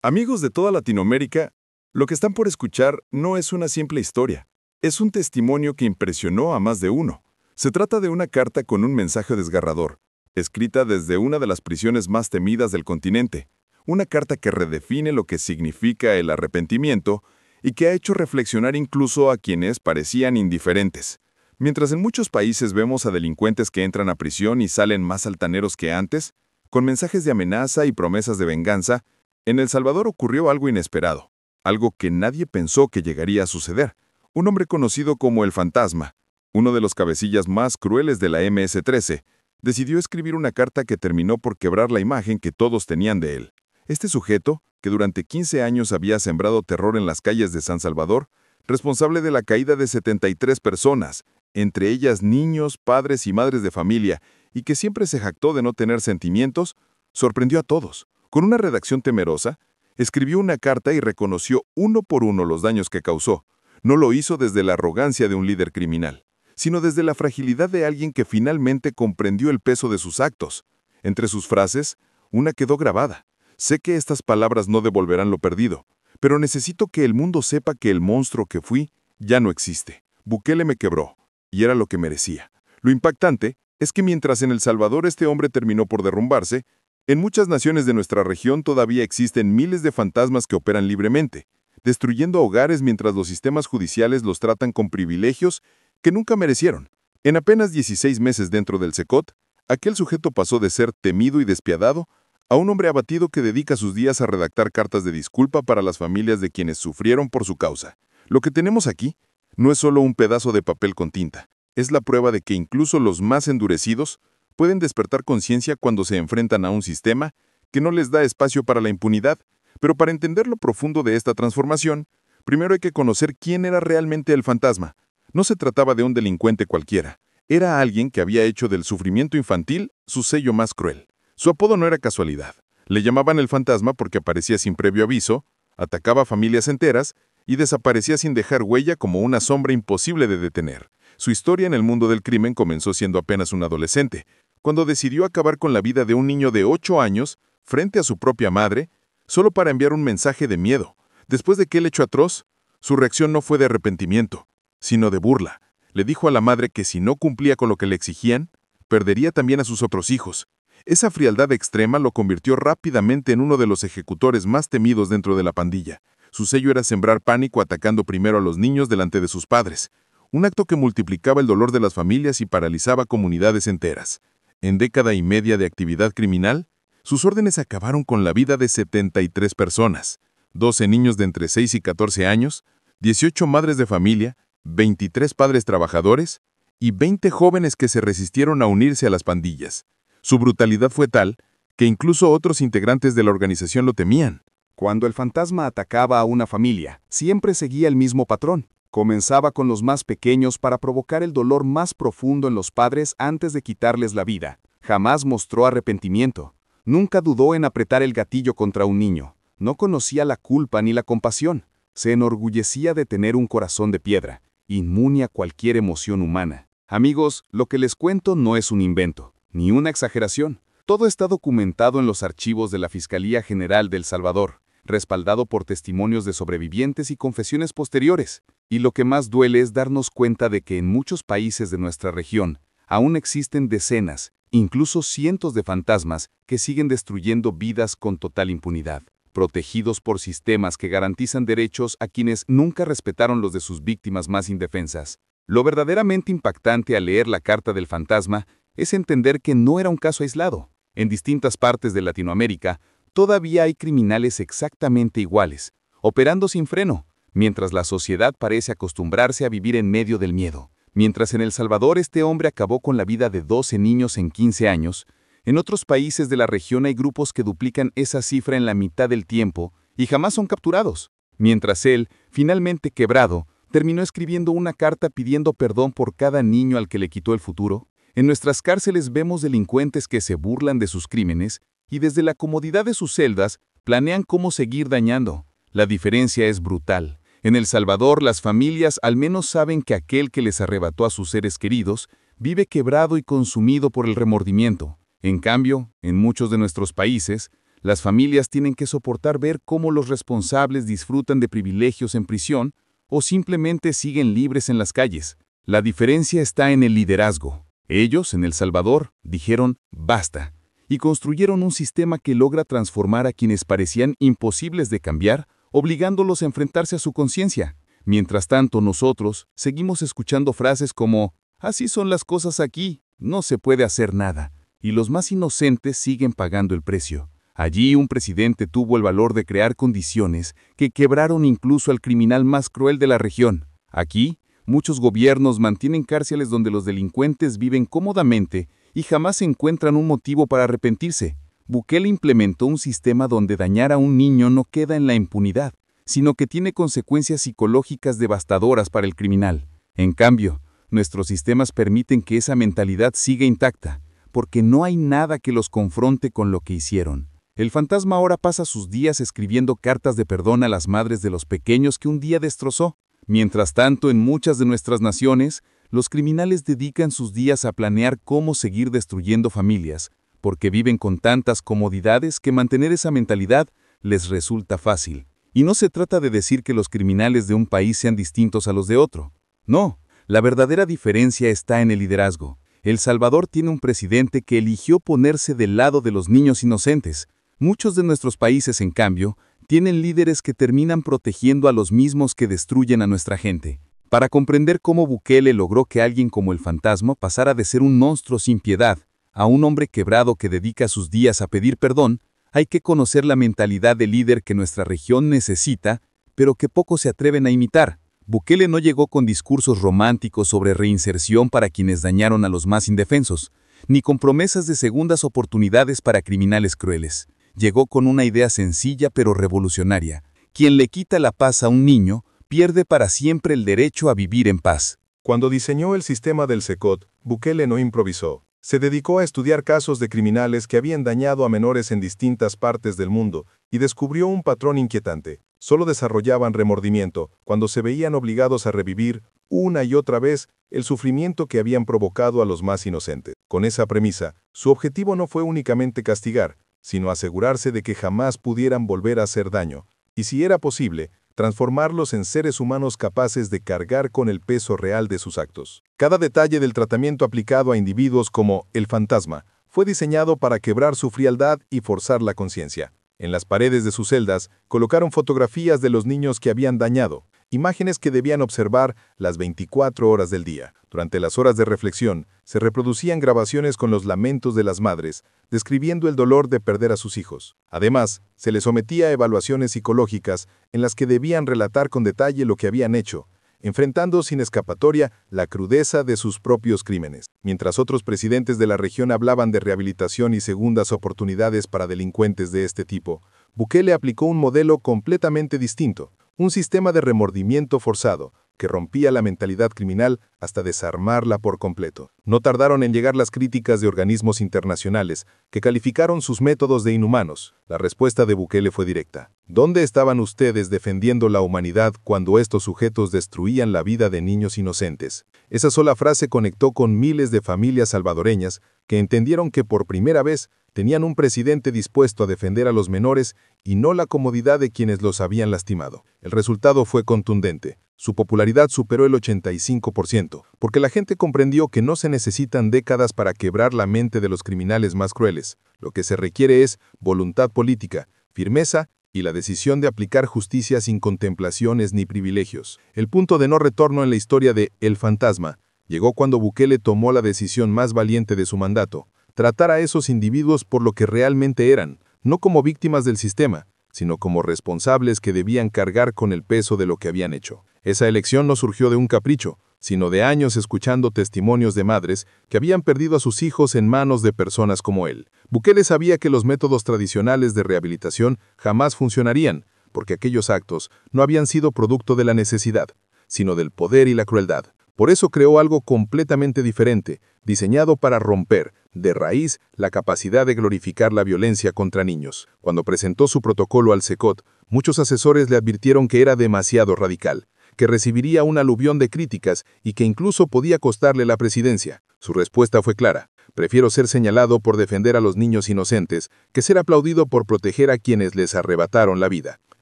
Amigos de toda Latinoamérica, lo que están por escuchar no es una simple historia. Es un testimonio que impresionó a más de uno. Se trata de una carta con un mensaje desgarrador, escrita desde una de las prisiones más temidas del continente. Una carta que redefine lo que significa el arrepentimiento y que ha hecho reflexionar incluso a quienes parecían indiferentes. Mientras en muchos países vemos a delincuentes que entran a prisión y salen más altaneros que antes, con mensajes de amenaza y promesas de venganza, en El Salvador ocurrió algo inesperado, algo que nadie pensó que llegaría a suceder. Un hombre conocido como el Fantasma, uno de los cabecillas más crueles de la MS-13, decidió escribir una carta que terminó por quebrar la imagen que todos tenían de él. Este sujeto, que durante 15 años había sembrado terror en las calles de San Salvador, responsable de la caída de 73 personas, entre ellas niños, padres y madres de familia, y que siempre se jactó de no tener sentimientos, sorprendió a todos. Con una redacción temerosa, escribió una carta y reconoció uno por uno los daños que causó. No lo hizo desde la arrogancia de un líder criminal, sino desde la fragilidad de alguien que finalmente comprendió el peso de sus actos. Entre sus frases, una quedó grabada. Sé que estas palabras no devolverán lo perdido, pero necesito que el mundo sepa que el monstruo que fui ya no existe. Bukele me quebró, y era lo que merecía. Lo impactante es que mientras en El Salvador este hombre terminó por derrumbarse, en muchas naciones de nuestra región todavía existen miles de fantasmas que operan libremente, destruyendo hogares mientras los sistemas judiciales los tratan con privilegios que nunca merecieron. En apenas 16 meses dentro del Secot, aquel sujeto pasó de ser temido y despiadado a un hombre abatido que dedica sus días a redactar cartas de disculpa para las familias de quienes sufrieron por su causa. Lo que tenemos aquí no es solo un pedazo de papel con tinta, es la prueba de que incluso los más endurecidos pueden despertar conciencia cuando se enfrentan a un sistema que no les da espacio para la impunidad. Pero para entender lo profundo de esta transformación, primero hay que conocer quién era realmente el fantasma. No se trataba de un delincuente cualquiera, era alguien que había hecho del sufrimiento infantil su sello más cruel. Su apodo no era casualidad. Le llamaban el fantasma porque aparecía sin previo aviso, atacaba familias enteras y desaparecía sin dejar huella como una sombra imposible de detener. Su historia en el mundo del crimen comenzó siendo apenas un adolescente, cuando decidió acabar con la vida de un niño de 8 años frente a su propia madre, solo para enviar un mensaje de miedo. Después de aquel hecho atroz, su reacción no fue de arrepentimiento, sino de burla. Le dijo a la madre que si no cumplía con lo que le exigían, perdería también a sus otros hijos. Esa frialdad extrema lo convirtió rápidamente en uno de los ejecutores más temidos dentro de la pandilla. Su sello era sembrar pánico atacando primero a los niños delante de sus padres, un acto que multiplicaba el dolor de las familias y paralizaba comunidades enteras. En década y media de actividad criminal, sus órdenes acabaron con la vida de 73 personas, 12 niños de entre 6 y 14 años, 18 madres de familia, 23 padres trabajadores y 20 jóvenes que se resistieron a unirse a las pandillas. Su brutalidad fue tal que incluso otros integrantes de la organización lo temían. Cuando el fantasma atacaba a una familia, siempre seguía el mismo patrón. Comenzaba con los más pequeños para provocar el dolor más profundo en los padres antes de quitarles la vida. Jamás mostró arrepentimiento. Nunca dudó en apretar el gatillo contra un niño. No conocía la culpa ni la compasión. Se enorgullecía de tener un corazón de piedra, inmune a cualquier emoción humana. Amigos, lo que les cuento no es un invento, ni una exageración. Todo está documentado en los archivos de la Fiscalía General de El Salvador, respaldado por testimonios de sobrevivientes y confesiones posteriores. Y lo que más duele es darnos cuenta de que en muchos países de nuestra región aún existen decenas, incluso cientos de fantasmas que siguen destruyendo vidas con total impunidad, protegidos por sistemas que garantizan derechos a quienes nunca respetaron los de sus víctimas más indefensas. Lo verdaderamente impactante al leer la carta del fantasma es entender que no era un caso aislado. En distintas partes de Latinoamérica, todavía hay criminales exactamente iguales, operando sin freno, mientras la sociedad parece acostumbrarse a vivir en medio del miedo. Mientras en El Salvador este hombre acabó con la vida de 12 niños en 15 años, en otros países de la región hay grupos que duplican esa cifra en la mitad del tiempo y jamás son capturados. Mientras él, finalmente quebrado, terminó escribiendo una carta pidiendo perdón por cada niño al que le quitó el futuro. En nuestras cárceles vemos delincuentes que se burlan de sus crímenes y desde la comodidad de sus celdas planean cómo seguir dañando. La diferencia es brutal. En El Salvador, las familias al menos saben que aquel que les arrebató a sus seres queridos vive quebrado y consumido por el remordimiento. En cambio, en muchos de nuestros países, Las familias tienen que soportar ver cómo los responsables disfrutan de privilegios en prisión o simplemente siguen libres en las calles. La diferencia está en el liderazgo. Ellos, en El Salvador, dijeron basta y construyeron un sistema que logra transformar a quienes parecían imposibles de cambiar, obligándolos a enfrentarse a su conciencia. Mientras tanto, nosotros seguimos escuchando frases como «así son las cosas aquí, no se puede hacer nada», y los más inocentes siguen pagando el precio. Allí un presidente tuvo el valor de crear condiciones que quebraron incluso al criminal más cruel de la región. Aquí, muchos gobiernos mantienen cárceles donde los delincuentes viven cómodamente y jamás encuentran un motivo para arrepentirse. Bukele implementó un sistema donde dañar a un niño no queda en la impunidad, sino que tiene consecuencias psicológicas devastadoras para el criminal. En cambio, nuestros sistemas permiten que esa mentalidad siga intacta, porque no hay nada que los confronte con lo que hicieron. El fantasma ahora pasa sus días escribiendo cartas de perdón a las madres de los pequeños que un día destrozó. Mientras tanto, en muchas de nuestras naciones, los criminales dedican sus días a planear cómo seguir destruyendo familias, porque viven con tantas comodidades que mantener esa mentalidad les resulta fácil. Y no se trata de decir que los criminales de un país sean distintos a los de otro. No, la verdadera diferencia está en el liderazgo. El Salvador tiene un presidente que eligió ponerse del lado de los niños inocentes. Muchos de nuestros países, en cambio, tienen líderes que terminan protegiendo a los mismos que destruyen a nuestra gente. Para comprender cómo Bukele logró que alguien como el fantasma pasara de ser un monstruo sin piedad a un hombre quebrado que dedica sus días a pedir perdón, hay que conocer la mentalidad de líder que nuestra región necesita, pero que pocos se atreven a imitar. Bukele no llegó con discursos románticos sobre reinserción para quienes dañaron a los más indefensos, ni con promesas de segundas oportunidades para criminales crueles. Llegó con una idea sencilla pero revolucionaria. Quien le quita la paz a un niño, pierde para siempre el derecho a vivir en paz. Cuando diseñó el sistema del SECOT, Bukele no improvisó. Se dedicó a estudiar casos de criminales que habían dañado a menores en distintas partes del mundo y descubrió un patrón inquietante. Solo desarrollaban remordimiento cuando se veían obligados a revivir, una y otra vez, el sufrimiento que habían provocado a los más inocentes. Con esa premisa, su objetivo no fue únicamente castigar, sino asegurarse de que jamás pudieran volver a hacer daño, y si era posible, transformarlos en seres humanos capaces de cargar con el peso real de sus actos. Cada detalle del tratamiento aplicado a individuos como el fantasma fue diseñado para quebrar su frialdad y forzar la conciencia. En las paredes de sus celdas colocaron fotografías de los niños que habían dañado, imágenes que debían observar las 24 horas del día. Durante las horas de reflexión, se reproducían grabaciones con los lamentos de las madres, describiendo el dolor de perder a sus hijos. Además, se les sometía a evaluaciones psicológicas en las que debían relatar con detalle lo que habían hecho, enfrentando sin escapatoria la crudeza de sus propios crímenes. Mientras otros presidentes de la región hablaban de rehabilitación y segundas oportunidades para delincuentes de este tipo, Bukele aplicó un modelo completamente distinto, un sistema de remordimiento forzado, que rompía la mentalidad criminal hasta desarmarla por completo. No tardaron en llegar las críticas de organismos internacionales, que calificaron sus métodos de inhumanos. La respuesta de Bukele fue directa. ¿Dónde estaban ustedes defendiendo la humanidad cuando estos sujetos destruían la vida de niños inocentes? Esa sola frase conectó con miles de familias salvadoreñas que entendieron que por primera vez tenían un presidente dispuesto a defender a los menores y no la comodidad de quienes los habían lastimado. El resultado fue contundente. Su popularidad superó el 85%, porque la gente comprendió que no se necesitan décadas para quebrar la mente de los criminales más crueles. Lo que se requiere es voluntad política, firmeza y la decisión de aplicar justicia sin contemplaciones ni privilegios. El punto de no retorno en la historia de El Fantasma llegó cuando Bukele tomó la decisión más valiente de su mandato: tratar a esos individuos por lo que realmente eran, no como víctimas del sistema, sino como responsables que debían cargar con el peso de lo que habían hecho. Esa elección no surgió de un capricho, sino de años escuchando testimonios de madres que habían perdido a sus hijos en manos de personas como él. Bukele sabía que los métodos tradicionales de rehabilitación jamás funcionarían, porque aquellos actos no habían sido producto de la necesidad, sino del poder y la crueldad. Por eso creó algo completamente diferente, diseñado para romper, de raíz, la capacidad de glorificar la violencia contra niños. Cuando presentó su protocolo al SECOT, muchos asesores le advirtieron que era demasiado radical, que recibiría un aluvión de críticas y que incluso podía costarle la presidencia. Su respuesta fue clara: Prefiero ser señalado por defender a los niños inocentes que ser aplaudido por proteger a quienes les arrebataron la vida.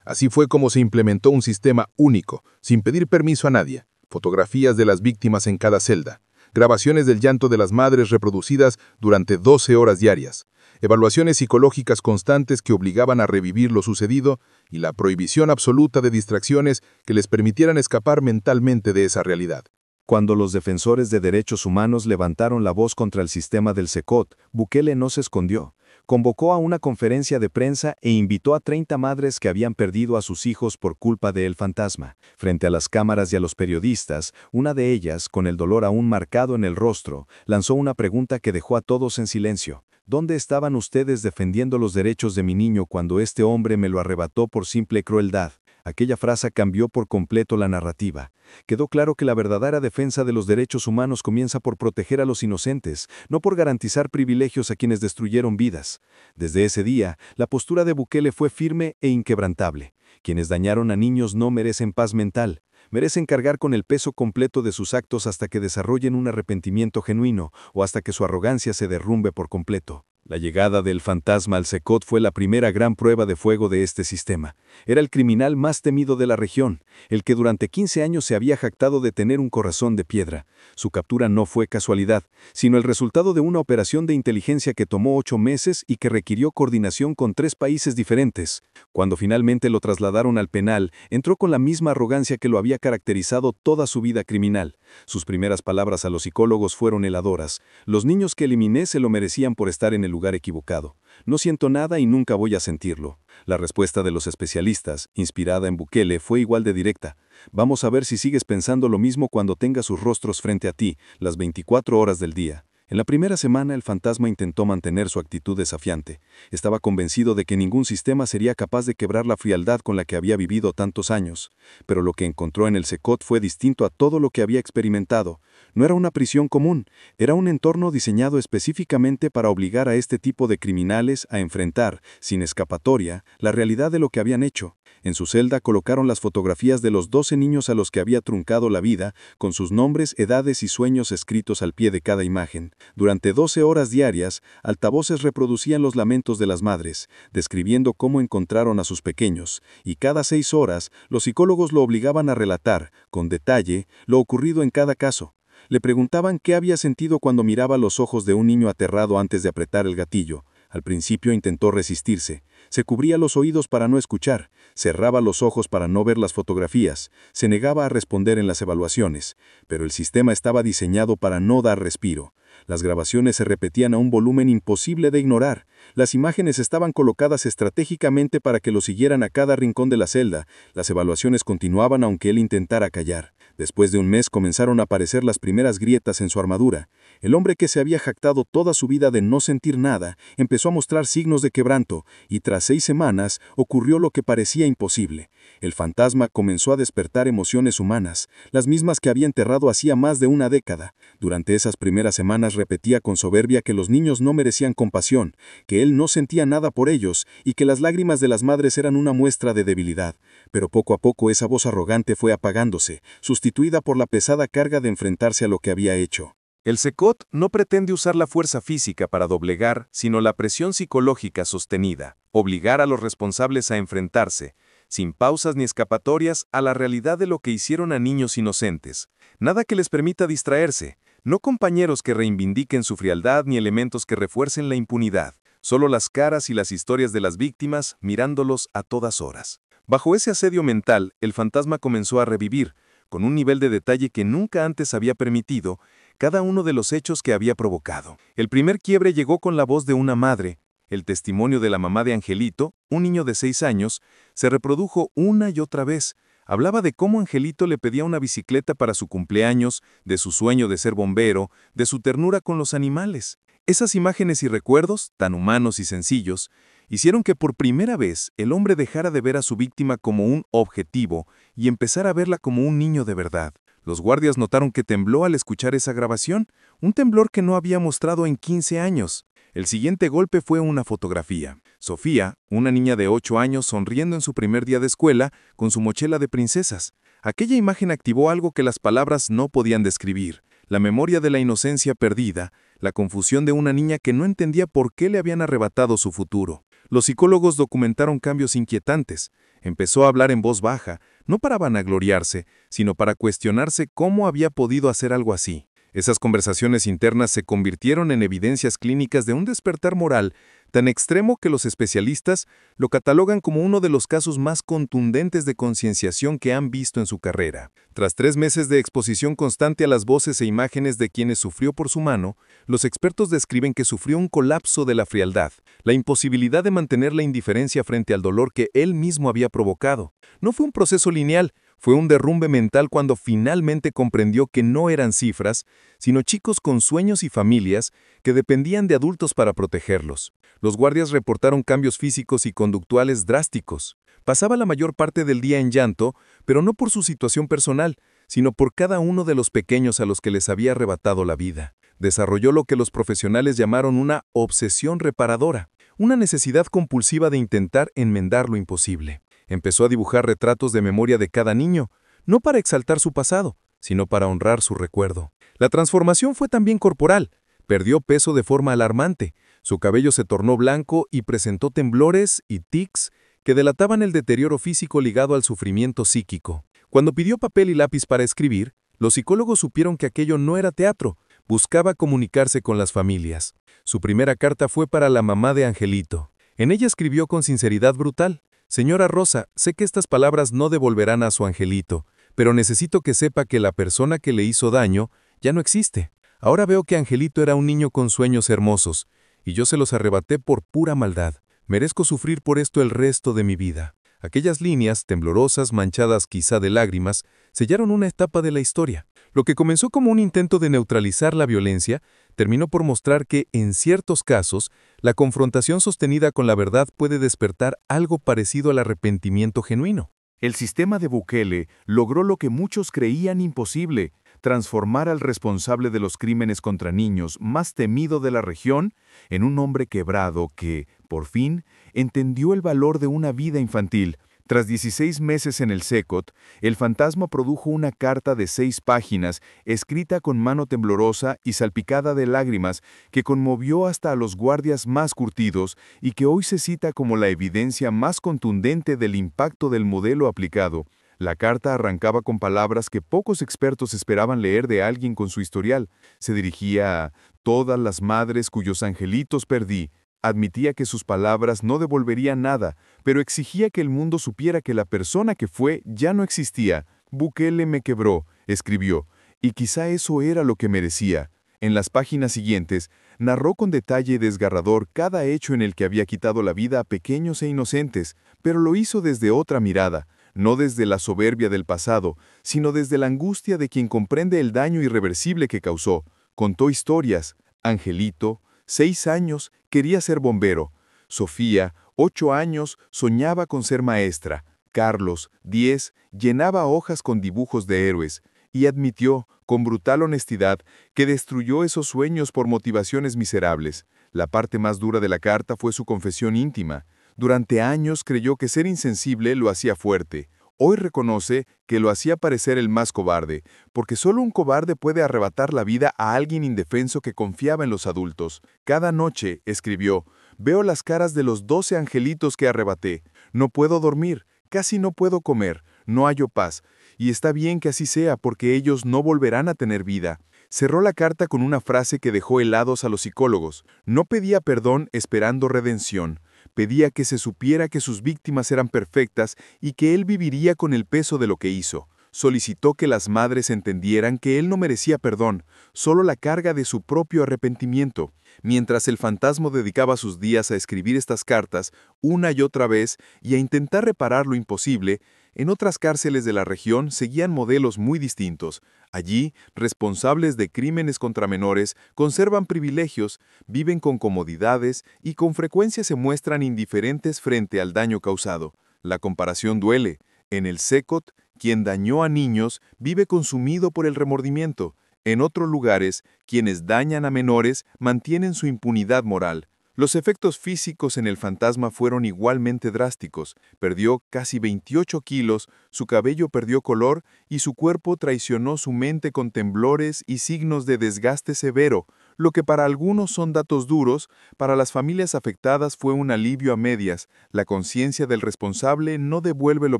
Así fue como se implementó un sistema único, sin pedir permiso a nadie. Fotografías de las víctimas en cada celda. Grabaciones del llanto de las madres reproducidas durante 12 horas diarias. Evaluaciones psicológicas constantes que obligaban a revivir lo sucedido y la prohibición absoluta de distracciones que les permitieran escapar mentalmente de esa realidad. Cuando los defensores de derechos humanos levantaron la voz contra el sistema del SECOT, Bukele no se escondió. Convocó a una conferencia de prensa e invitó a 30 madres que habían perdido a sus hijos por culpa de El Fantasma. Frente a las cámaras y a los periodistas, una de ellas, con el dolor aún marcado en el rostro, lanzó una pregunta que dejó a todos en silencio. ¿Dónde estaban ustedes defendiendo los derechos de mi niño cuando este hombre me lo arrebató por simple crueldad? Aquella frase cambió por completo la narrativa. Quedó claro que la verdadera defensa de los derechos humanos comienza por proteger a los inocentes, no por garantizar privilegios a quienes destruyeron vidas. Desde ese día, la postura de Bukele fue firme e inquebrantable. Quienes dañaron a niños no merecen paz mental. Merecen cargar con el peso completo de sus actos hasta que desarrollen un arrepentimiento genuino o hasta que su arrogancia se derrumbe por completo. La llegada del fantasma al SECOT fue la primera gran prueba de fuego de este sistema. Era el criminal más temido de la región, el que durante 15 años se había jactado de tener un corazón de piedra. Su captura no fue casualidad, sino el resultado de una operación de inteligencia que tomó 8 meses y que requirió coordinación con 3 países diferentes. Cuando finalmente lo trasladaron al penal, entró con la misma arrogancia que lo había caracterizado toda su vida criminal. Sus primeras palabras a los psicólogos fueron heladoras. Los niños que eliminé se lo merecían por estar en el lugar equivocado. No siento nada y nunca voy a sentirlo. La respuesta de los especialistas, inspirada en Bukele, fue igual de directa. Vamos a ver si sigues pensando lo mismo cuando tengas sus rostros frente a ti, las 24 horas del día. En la primera semana el fantasma intentó mantener su actitud desafiante. Estaba convencido de que ningún sistema sería capaz de quebrar la frialdad con la que había vivido tantos años. Pero lo que encontró en el SECOT fue distinto a todo lo que había experimentado. No era una prisión común, era un entorno diseñado específicamente para obligar a este tipo de criminales a enfrentar, sin escapatoria, la realidad de lo que habían hecho. En su celda colocaron las fotografías de los 12 niños a los que había truncado la vida, con sus nombres, edades y sueños escritos al pie de cada imagen. Durante 12 horas diarias, altavoces reproducían los lamentos de las madres, describiendo cómo encontraron a sus pequeños, y cada 6 horas, los psicólogos lo obligaban a relatar, con detalle, lo ocurrido en cada caso. Le preguntaban qué había sentido cuando miraba los ojos de un niño aterrado antes de apretar el gatillo. Al principio intentó resistirse. Se cubría los oídos para no escuchar, cerraba los ojos para no ver las fotografías, se negaba a responder en las evaluaciones, pero el sistema estaba diseñado para no dar respiro. Las grabaciones se repetían a un volumen imposible de ignorar. Las imágenes estaban colocadas estratégicamente para que lo siguieran a cada rincón de la celda. Las evaluaciones continuaban aunque él intentara callar. Después de un mes comenzaron a aparecer las primeras grietas en su armadura. El hombre que se había jactado toda su vida de no sentir nada, empezó a mostrar signos de quebranto, y tras 6 semanas ocurrió lo que parecía imposible. El fantasma comenzó a despertar emociones humanas, las mismas que había enterrado hacía más de una década. Durante esas primeras semanas repetía con soberbia que los niños no merecían compasión, que él no sentía nada por ellos y que las lágrimas de las madres eran una muestra de debilidad. Pero poco a poco esa voz arrogante fue apagándose, sustituida por la pesada carga de enfrentarse a lo que había hecho. El SECOT no pretende usar la fuerza física para doblegar, sino la presión psicológica sostenida, obligar a los responsables a enfrentarse, sin pausas ni escapatorias, a la realidad de lo que hicieron a niños inocentes. Nada que les permita distraerse, no compañeros que reivindiquen su frialdad ni elementos que refuercen la impunidad, solo las caras y las historias de las víctimas mirándolos a todas horas. Bajo ese asedio mental, el fantasma comenzó a revivir, con un nivel de detalle que nunca antes había permitido, cada uno de los hechos que había provocado. El primer quiebre llegó con la voz de una madre. El testimonio de la mamá de Angelito, un niño de 6 años, se reprodujo una y otra vez. Hablaba de cómo Angelito le pedía una bicicleta para su cumpleaños, de su sueño de ser bombero, de su ternura con los animales. Esas imágenes y recuerdos, tan humanos y sencillos, hicieron que por primera vez el hombre dejara de ver a su víctima como un objetivo y empezara a verla como un niño de verdad. Los guardias notaron que tembló al escuchar esa grabación, un temblor que no había mostrado en 15 años. El siguiente golpe fue una fotografía. Sofía, una niña de 8 años sonriendo en su primer día de escuela con su mochila de princesas. Aquella imagen activó algo que las palabras no podían describir. La memoria de la inocencia perdida, la confusión de una niña que no entendía por qué le habían arrebatado su futuro. Los psicólogos documentaron cambios inquietantes. Empezó a hablar en voz baja, no para vanagloriarse, sino para cuestionarse cómo había podido hacer algo así. Esas conversaciones internas se convirtieron en evidencias clínicas de un despertar moral tan extremo que los especialistas lo catalogan como uno de los casos más contundentes de concienciación que han visto en su carrera. Tras 3 meses de exposición constante a las voces e imágenes de quienes sufrió por su mano, los expertos describen que sufrió un colapso de la frialdad, la imposibilidad de mantener la indiferencia frente al dolor que él mismo había provocado. No fue un proceso lineal, fue un derrumbe mental cuando finalmente comprendió que no eran cifras, sino chicos con sueños y familias que dependían de adultos para protegerlos. Los guardias reportaron cambios físicos y conductuales drásticos. Pasaba la mayor parte del día en llanto, pero no por su situación personal, sino por cada uno de los pequeños a los que les había arrebatado la vida. Desarrolló lo que los profesionales llamaron una obsesión reparadora, una necesidad compulsiva de intentar enmendar lo imposible. Empezó a dibujar retratos de memoria de cada niño, no para exaltar su pasado, sino para honrar su recuerdo. La transformación fue también corporal. Perdió peso de forma alarmante, su cabello se tornó blanco y presentó temblores y tics que delataban el deterioro físico ligado al sufrimiento psíquico. Cuando pidió papel y lápiz para escribir, los psicólogos supieron que aquello no era teatro, buscaba comunicarse con las familias. Su primera carta fue para la mamá de Angelito. En ella escribió con sinceridad brutal: «Señora Rosa, sé que estas palabras no devolverán a su Angelito, pero necesito que sepa que la persona que le hizo daño ya no existe. Ahora veo que Angelito era un niño con sueños hermosos, y yo se los arrebaté por pura maldad. Merezco sufrir por esto el resto de mi vida». Aquellas líneas, temblorosas, manchadas quizá de lágrimas, sellaron una etapa de la historia. Lo que comenzó como un intento de neutralizar la violencia, terminó por mostrar que, en ciertos casos, la confrontación sostenida con la verdad puede despertar algo parecido al arrepentimiento genuino. El sistema de Bukele logró lo que muchos creían imposible: transformar al responsable de los crímenes contra niños más temido de la región en un hombre quebrado que, por fin, entendió el valor de una vida infantil. Tras 16 meses en el SECOT, el fantasma produjo una carta de 6 páginas, escrita con mano temblorosa y salpicada de lágrimas, que conmovió hasta a los guardias más curtidos y que hoy se cita como la evidencia más contundente del impacto del modelo aplicado. La carta arrancaba con palabras que pocos expertos esperaban leer de alguien con su historial. Se dirigía a todas las madres cuyos angelitos perdí. Admitía que sus palabras no devolverían nada, pero exigía que el mundo supiera que la persona que fue ya no existía. «Bukele me quebró», escribió, y quizá eso era lo que merecía. En las páginas siguientes, narró con detalle desgarrador cada hecho en el que había quitado la vida a pequeños e inocentes, pero lo hizo desde otra mirada, no desde la soberbia del pasado, sino desde la angustia de quien comprende el daño irreversible que causó. Contó historias. Angelito, 6 años, quería ser bombero. Sofía, 8 años, soñaba con ser maestra. Carlos, 10, llenaba hojas con dibujos de héroes. Y admitió, con brutal honestidad, que destruyó esos sueños por motivaciones miserables. La parte más dura de la carta fue su confesión íntima. Durante años creyó que ser insensible lo hacía fuerte. Hoy reconoce que lo hacía parecer el más cobarde, porque solo un cobarde puede arrebatar la vida a alguien indefenso que confiaba en los adultos. «Cada noche», escribió, «veo las caras de los 12 angelitos que arrebaté. No puedo dormir, casi no puedo comer, no hallo paz. Y está bien que así sea, porque ellos no volverán a tener vida». Cerró la carta con una frase que dejó helados a los psicólogos. No pedía perdón esperando redención. Pedía que se supiera que sus víctimas eran perfectas y que él viviría con el peso de lo que hizo. Solicitó que las madres entendieran que él no merecía perdón, solo la carga de su propio arrepentimiento. Mientras el fantasma dedicaba sus días a escribir estas cartas una y otra vez y a intentar reparar lo imposible, en otras cárceles de la región seguían modelos muy distintos. Allí, responsables de crímenes contra menores conservan privilegios, viven con comodidades y con frecuencia se muestran indiferentes frente al daño causado. La comparación duele. En el SECOT, quien dañó a niños vive consumido por el remordimiento. En otros lugares, quienes dañan a menores mantienen su impunidad moral. Los efectos físicos en el fantasma fueron igualmente drásticos. Perdió casi 28 kilos, su cabello perdió color y su cuerpo traicionó su mente con temblores y signos de desgaste severo. Lo que para algunos son datos duros, para las familias afectadas fue un alivio a medias. La conciencia del responsable no devuelve lo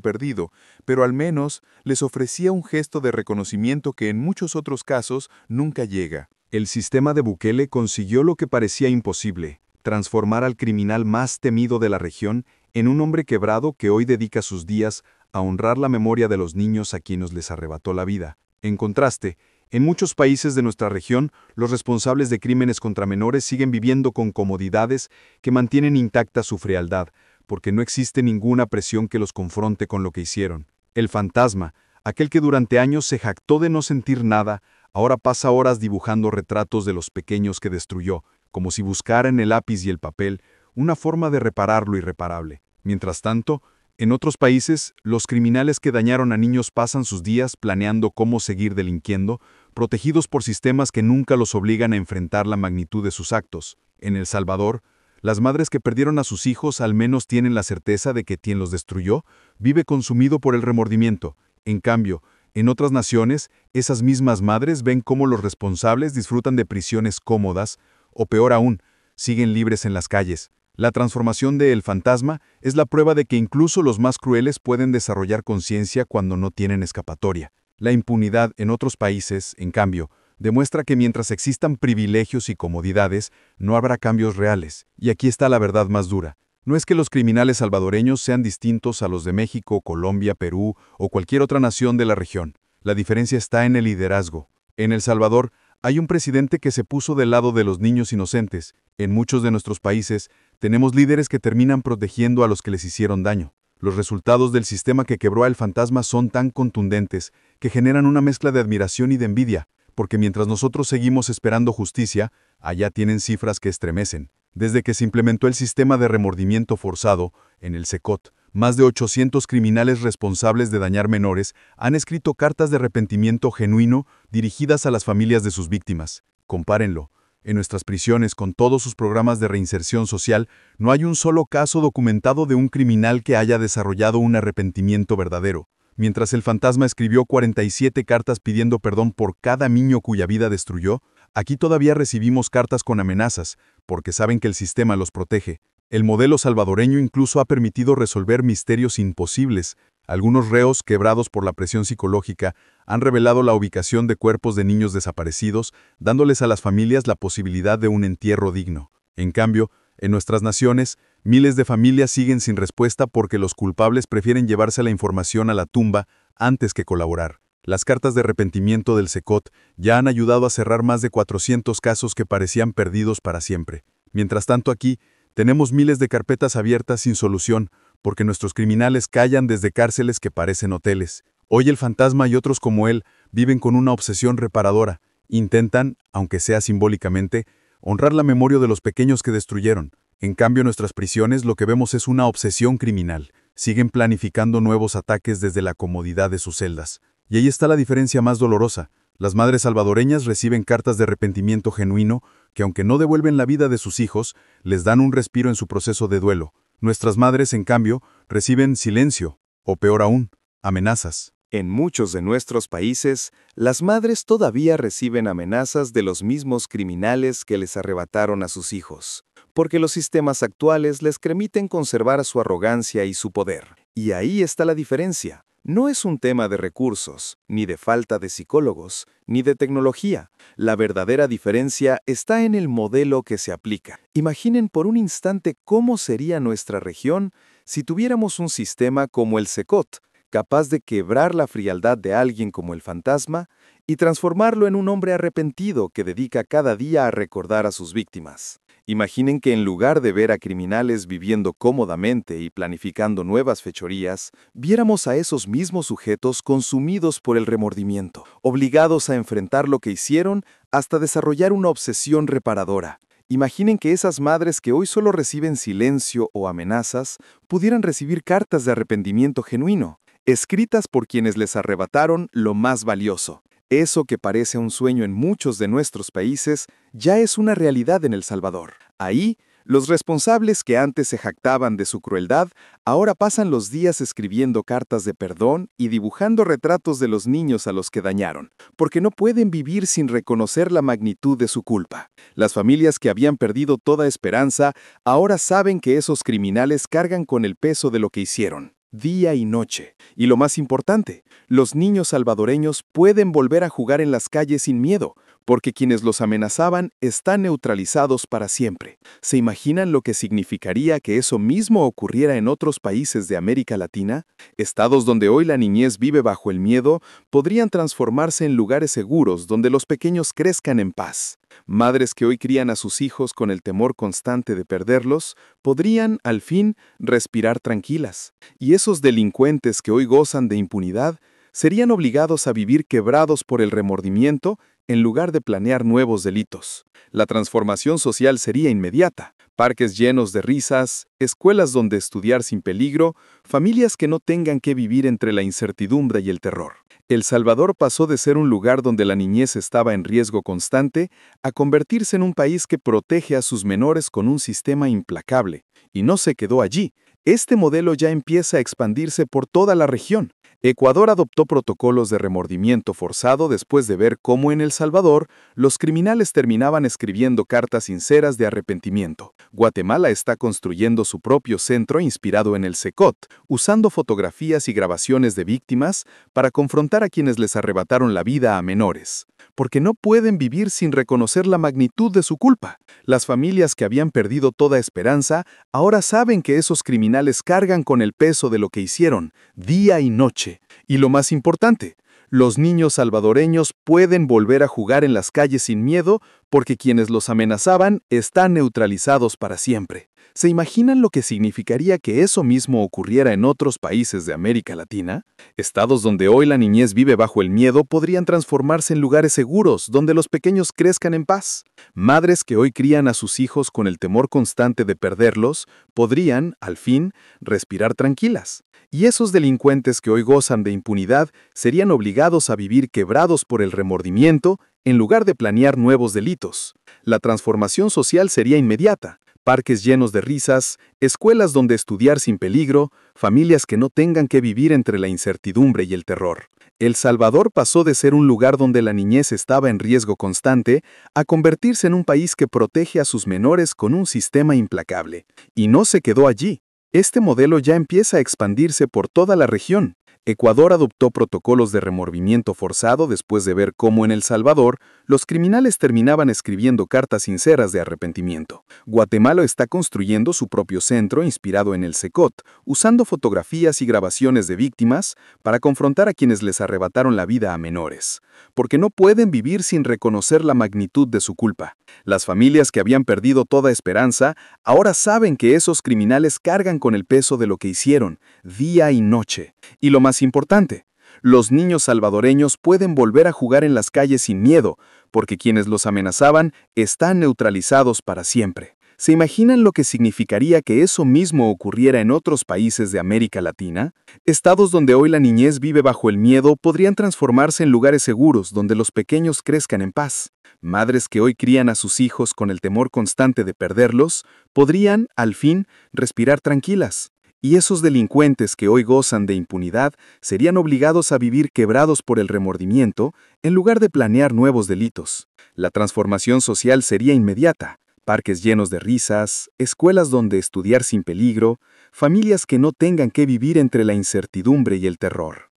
perdido, pero al menos les ofrecía un gesto de reconocimiento que en muchos otros casos nunca llega. El sistema de Bukele consiguió lo que parecía imposible, transformar al criminal más temido de la región en un hombre quebrado que hoy dedica sus días a honrar la memoria de los niños a quienes les arrebató la vida. En contraste, en muchos países de nuestra región, los responsables de crímenes contra menores siguen viviendo con comodidades que mantienen intacta su frialdad, porque no existe ninguna presión que los confronte con lo que hicieron. El fantasma, aquel que durante años se jactó de no sentir nada, ahora pasa horas dibujando retratos de los pequeños que destruyó, como si buscara en el lápiz y el papel una forma de reparar lo irreparable. Mientras tanto, en otros países, los criminales que dañaron a niños pasan sus días planeando cómo seguir delinquiendo, protegidos por sistemas que nunca los obligan a enfrentar la magnitud de sus actos. En El Salvador, las madres que perdieron a sus hijos al menos tienen la certeza de que quien los destruyó vive consumido por el remordimiento. En cambio, en otras naciones, esas mismas madres ven cómo los responsables disfrutan de prisiones cómodas, o peor aún, siguen libres en las calles. La transformación de El Fantasma es la prueba de que incluso los más crueles pueden desarrollar conciencia cuando no tienen escapatoria. La impunidad en otros países, en cambio, demuestra que mientras existan privilegios y comodidades, no habrá cambios reales. Y aquí está la verdad más dura. No es que los criminales salvadoreños sean distintos a los de México, Colombia, Perú o cualquier otra nación de la región. La diferencia está en el liderazgo. En El Salvador, hay un presidente que se puso del lado de los niños inocentes. En muchos de nuestros países, tenemos líderes que terminan protegiendo a los que les hicieron daño. Los resultados del sistema que quebró a El Fantasma son tan contundentes que generan una mezcla de admiración y de envidia, porque mientras nosotros seguimos esperando justicia, allá tienen cifras que estremecen. Desde que se implementó el sistema de remordimiento forzado, en el SECOT, más de 800 criminales responsables de dañar menores han escrito cartas de arrepentimiento genuino dirigidas a las familias de sus víctimas. Compárenlo. En nuestras prisiones, con todos sus programas de reinserción social, no hay un solo caso documentado de un criminal que haya desarrollado un arrepentimiento verdadero. Mientras El Fantasma escribió 47 cartas pidiendo perdón por cada niño cuya vida destruyó, aquí todavía recibimos cartas con amenazas, porque saben que el sistema los protege. El modelo salvadoreño incluso ha permitido resolver misterios imposibles. Algunos reos, quebrados por la presión psicológica, han revelado la ubicación de cuerpos de niños desaparecidos, dándoles a las familias la posibilidad de un entierro digno. En cambio, en nuestras naciones, miles de familias siguen sin respuesta porque los culpables prefieren llevarse la información a la tumba antes que colaborar. Las cartas de arrepentimiento del SECOT ya han ayudado a cerrar más de 400 casos que parecían perdidos para siempre. Mientras tanto aquí, tenemos miles de carpetas abiertas sin solución, porque nuestros criminales callan desde cárceles que parecen hoteles. Hoy El Fantasma y otros como él viven con una obsesión reparadora. Intentan, aunque sea simbólicamente, honrar la memoria de los pequeños que destruyeron. En cambio, en nuestras prisiones lo que vemos es una obsesión criminal. Siguen planificando nuevos ataques desde la comodidad de sus celdas. Y ahí está la diferencia más dolorosa. Las madres salvadoreñas reciben cartas de arrepentimiento genuino que, aunque no devuelven la vida de sus hijos, les dan un respiro en su proceso de duelo. Nuestras madres, en cambio, reciben silencio, o peor aún, amenazas. En muchos de nuestros países, las madres todavía reciben amenazas de los mismos criminales que les arrebataron a sus hijos, porque los sistemas actuales les permiten conservar su arrogancia y su poder. Y ahí está la diferencia. No es un tema de recursos, ni de falta de psicólogos, ni de tecnología. La verdadera diferencia está en el modelo que se aplica. Imaginen por un instante cómo sería nuestra región si tuviéramos un sistema como el SECOT, capaz de quebrar la frialdad de alguien como El Fantasma y transformarlo en un hombre arrepentido que dedica cada día a recordar a sus víctimas. Imaginen que en lugar de ver a criminales viviendo cómodamente y planificando nuevas fechorías, viéramos a esos mismos sujetos consumidos por el remordimiento, obligados a enfrentar lo que hicieron hasta desarrollar una obsesión reparadora. Imaginen que esas madres que hoy solo reciben silencio o amenazas pudieran recibir cartas de arrepentimiento genuino, escritas por quienes les arrebataron lo más valioso. Eso que parece un sueño en muchos de nuestros países ya es una realidad en El Salvador. Ahí, Los responsables que antes se jactaban de su crueldad, ahora pasan los días escribiendo cartas de perdón y dibujando retratos de los niños a los que dañaron, porque no pueden vivir sin reconocer la magnitud de su culpa. Las familias que habían perdido toda esperanza, ahora saben que esos criminales cargan con el peso de lo que hicieron, día y noche. Y lo más importante, los niños salvadoreños pueden volver a jugar en las calles sin miedo, porque quienes los amenazaban están neutralizados para siempre. ¿Se imaginan lo que significaría que eso mismo ocurriera en otros países de América Latina? Estados donde hoy la niñez vive bajo el miedo podrían transformarse en lugares seguros donde los pequeños crezcan en paz. Madres que hoy crían a sus hijos con el temor constante de perderlos, podrían, al fin, respirar tranquilas. Y esos delincuentes que hoy gozan de impunidad, serían obligados a vivir quebrados por el remordimiento en lugar de planear nuevos delitos. La transformación social sería inmediata. Parques llenos de risas, escuelas donde estudiar sin peligro, familias que no tengan que vivir entre la incertidumbre y el terror. El Salvador pasó de ser un lugar donde la niñez estaba en riesgo constante a convertirse en un país que protege a sus menores con un sistema implacable. Y no se quedó allí. Este modelo ya empieza a expandirse por toda la región. Ecuador adoptó protocolos de remordimiento forzado después de ver cómo en El Salvador los criminales terminaban escribiendo cartas sinceras de arrepentimiento. Guatemala está construyendo su propio centro inspirado en el Secot, usando fotografías y grabaciones de víctimas para confrontar a quienes les arrebataron la vida a menores, porque no pueden vivir sin reconocer la magnitud de su culpa. Las familias que habían perdido toda esperanza ahora saben que esos criminales cargan con el peso de lo que hicieron, día y noche. Y lo más importante, los niños salvadoreños pueden volver a jugar en las calles sin miedo porque quienes los amenazaban están neutralizados para siempre. ¿Se imaginan lo que significaría que eso mismo ocurriera en otros países de América Latina? Estados donde hoy la niñez vive bajo el miedo podrían transformarse en lugares seguros donde los pequeños crezcan en paz. Madres que hoy crían a sus hijos con el temor constante de perderlos podrían, al fin, respirar tranquilas. Y esos delincuentes que hoy gozan de impunidad serían obligados a vivir quebrados por el remordimiento en lugar de planear nuevos delitos. La transformación social sería inmediata. Parques llenos de risas, escuelas donde estudiar sin peligro, familias que no tengan que vivir entre la incertidumbre y el terror. El Salvador pasó de ser un lugar donde la niñez estaba en riesgo constante a convertirse en un país que protege a sus menores con un sistema implacable. Y no se quedó allí. Este modelo ya empieza a expandirse por toda la región. Ecuador adoptó protocolos de remordimiento forzado después de ver cómo en El Salvador los criminales terminaban escribiendo cartas sinceras de arrepentimiento. Guatemala está construyendo su propio centro inspirado en el Secot, usando fotografías y grabaciones de víctimas para confrontar a quienes les arrebataron la vida a menores, porque no pueden vivir sin reconocer la magnitud de su culpa. Las familias que habían perdido toda esperanza ahora saben que esos criminales cargan con el peso de lo que hicieron, día y noche. Y lo más importante, los niños salvadoreños pueden volver a jugar en las calles sin miedo, porque quienes los amenazaban están neutralizados para siempre. ¿Se imaginan lo que significaría que eso mismo ocurriera en otros países de América Latina? Estados donde hoy la niñez vive bajo el miedo podrían transformarse en lugares seguros donde los pequeños crezcan en paz. Madres que hoy crían a sus hijos con el temor constante de perderlos podrían, al fin, respirar tranquilas. Y esos delincuentes que hoy gozan de impunidad serían obligados a vivir quebrados por el remordimiento en lugar de planear nuevos delitos. La transformación social sería inmediata. Parques llenos de risas, escuelas donde estudiar sin peligro, familias que no tengan que vivir entre la incertidumbre y el terror.